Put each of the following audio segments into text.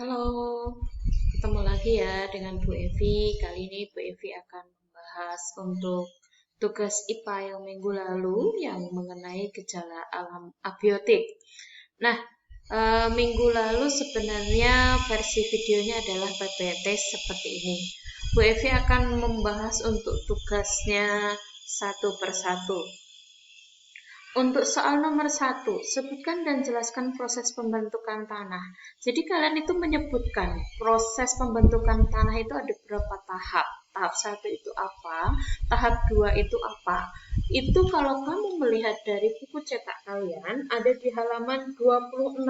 Halo, ketemu lagi ya dengan Bu Evi. Kali ini Bu Evi akan membahas untuk tugas IPA yang minggu lalu yang mengenai gejala alam abiotik. Nah, minggu lalu sebenarnya versi videonya adalah PPT seperti ini. Bu Evi akan membahas untuk tugasnya satu persatu. Untuk soal nomor 1, sebutkan dan jelaskan proses pembentukan tanah. Jadi kalian itu menyebutkan proses pembentukan tanah itu ada berapa tahap. Tahap 1 itu apa, tahap 2 itu apa. Itu kalau kamu melihat dari buku cetak kalian ada di halaman 26.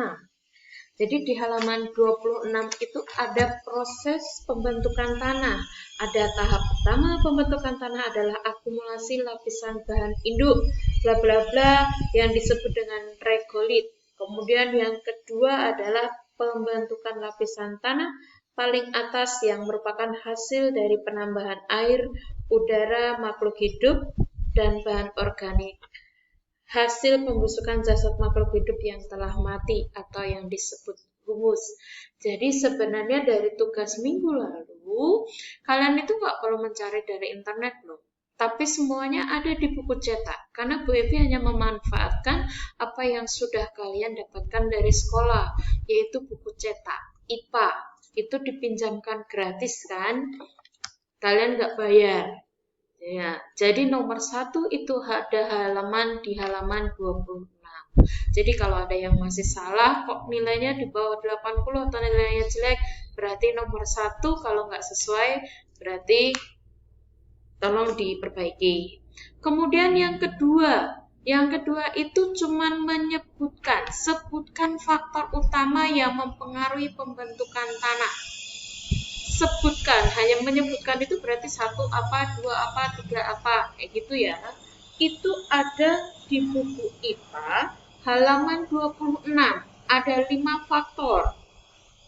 Jadi di halaman 26 itu ada proses pembentukan tanah. Ada tahap pertama pembentukan tanah adalah akumulasi lapisan bahan induk, bla bla bla, yang disebut dengan regolit. Kemudian yang kedua adalah pembentukan lapisan tanah paling atas yang merupakan hasil dari penambahan air, udara, makhluk hidup, dan bahan organik. Hasil pembusukan jasad makhluk hidup yang telah mati atau yang disebut humus. Jadi sebenarnya dari tugas minggu lalu, kalian itu nggak perlu mencari dari internet loh. Tapi semuanya ada di buku cetak. Karena Bu Evi hanya memanfaatkan apa yang sudah kalian dapatkan dari sekolah, yaitu buku cetak IPA. Itu dipinjamkan gratis kan? Kalian nggak bayar. Ya, jadi nomor 1 itu ada halaman di halaman 26. Jadi kalau ada yang masih salah, kok nilainya di bawah 80 atau nilainya jelek, berarti nomor 1 kalau nggak sesuai, berarti tolong diperbaiki. Kemudian yang kedua itu cuman sebutkan faktor utama yang mempengaruhi pembentukan tanah. Sebutkan, hanya menyebutkan itu berarti 1 apa, 2 apa, 3 apa, kayak gitu ya. Itu ada di buku IPA halaman 26. Ada 5 faktor.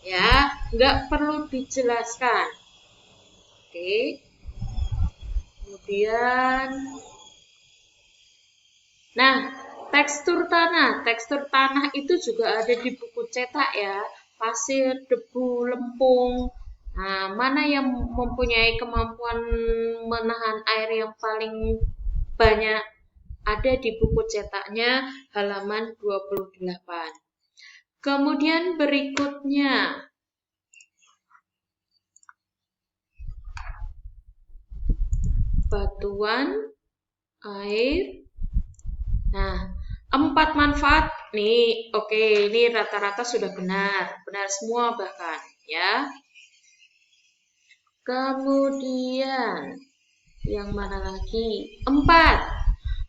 Ya, nggak perlu dijelaskan. Oke. Kemudian tekstur tanah. Tekstur tanah itu juga ada di buku cetak ya. Pasir, debu, lempung. Nah, mana yang mempunyai kemampuan menahan air yang paling banyak ada di buku cetaknya halaman 28. Kemudian berikutnya batuan, air. Nah, 4 manfaat nih. Oke, ini rata-rata sudah benar semua bahkan ya. Kemudian yang mana lagi? 4.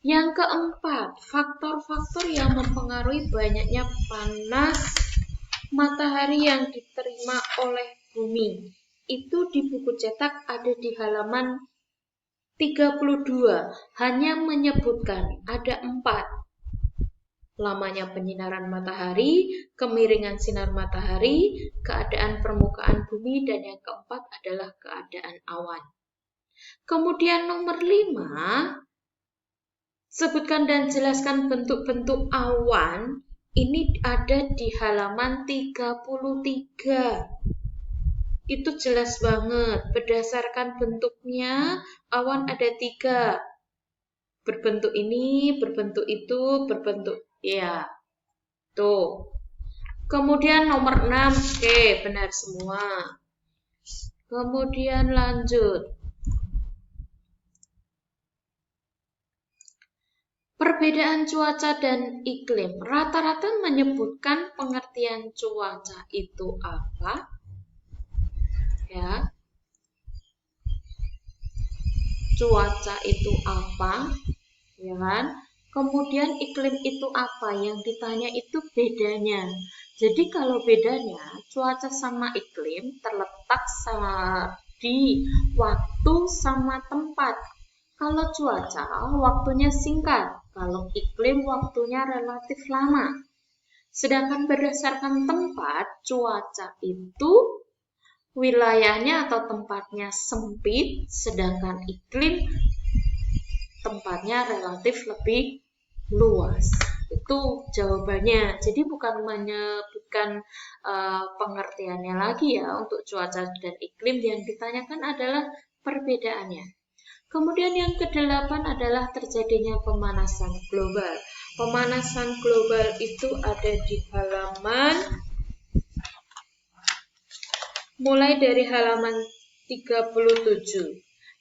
Yang keempat, faktor-faktor yang mempengaruhi banyaknya panas matahari yang diterima oleh bumi. Itu di buku cetak ada di halaman 32. Hanya menyebutkan ada 4. Lamanya penyinaran matahari, kemiringan sinar matahari, keadaan permukaan bumi, dan yang keempat adalah keadaan awan. Kemudian nomor 5, sebutkan dan jelaskan bentuk-bentuk awan. Ini ada di halaman 33. Itu jelas banget. Berdasarkan bentuknya, awan ada 3. Berbentuk ini, berbentuk itu, berbentuk ya. Tuh. Kemudian nomor 6. Oke, benar semua. Kemudian lanjut. Perbedaan cuaca dan iklim. Rata-rata menyebutkan pengertian cuaca itu apa? Ya. Cuaca itu apa? Ya kan? Kemudian iklim itu apa? Yang ditanya itu bedanya. Jadi kalau bedanya cuaca sama iklim terletak di waktu sama tempat. Kalau cuaca waktunya singkat, kalau iklim waktunya relatif lama. Sedangkan berdasarkan tempat, cuaca itu wilayahnya atau tempatnya sempit, sedangkan iklim tempatnya relatif lebih luas. itu jawabannya. Jadi bukan menyebutkan pengertiannya lagi ya untuk cuaca dan iklim, yang ditanyakan adalah perbedaannya. Kemudian yang ke-8 adalah terjadinya pemanasan global. Pemanasan global itu ada di halaman, mulai dari halaman 37.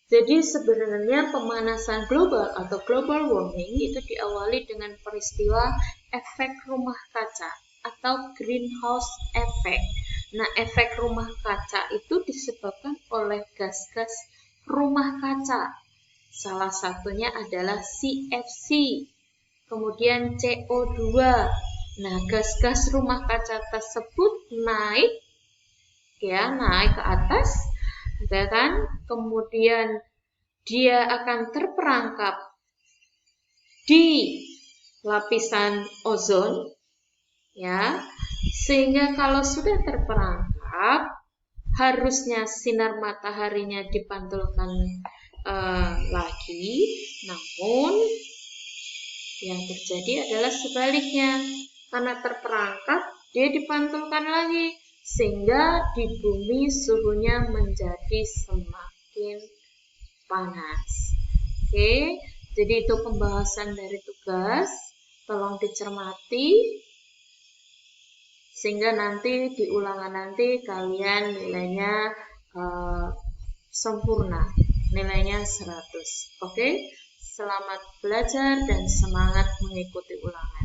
Jadi sebenarnya pemanasan global atau global warming itu diawali dengan peristiwa efek rumah kaca atau greenhouse effect. Nah, efek rumah kaca itu disebabkan oleh gas-gas rumah kaca. Salah satunya adalah CFC, kemudian CO2. Nah, gas-gas rumah kaca tersebut naik ke atas, ya kan? Kemudian dia akan terperangkap di lapisan ozon, ya. Sehingga kalau sudah terperangkap, harusnya sinar mataharinya dipantulkan lagi, namun yang terjadi adalah sebaliknya. Karena terperangkap, dia dipantulkan lagi, sehingga di bumi suhunya menjadi semakin panas. Oke, jadi itu pembahasan dari tugas. Tolong dicermati sehingga nanti di ulangan nanti kalian nilainya sempurna, nilainya 100. Oke, selamat belajar dan semangat mengikuti ulangan.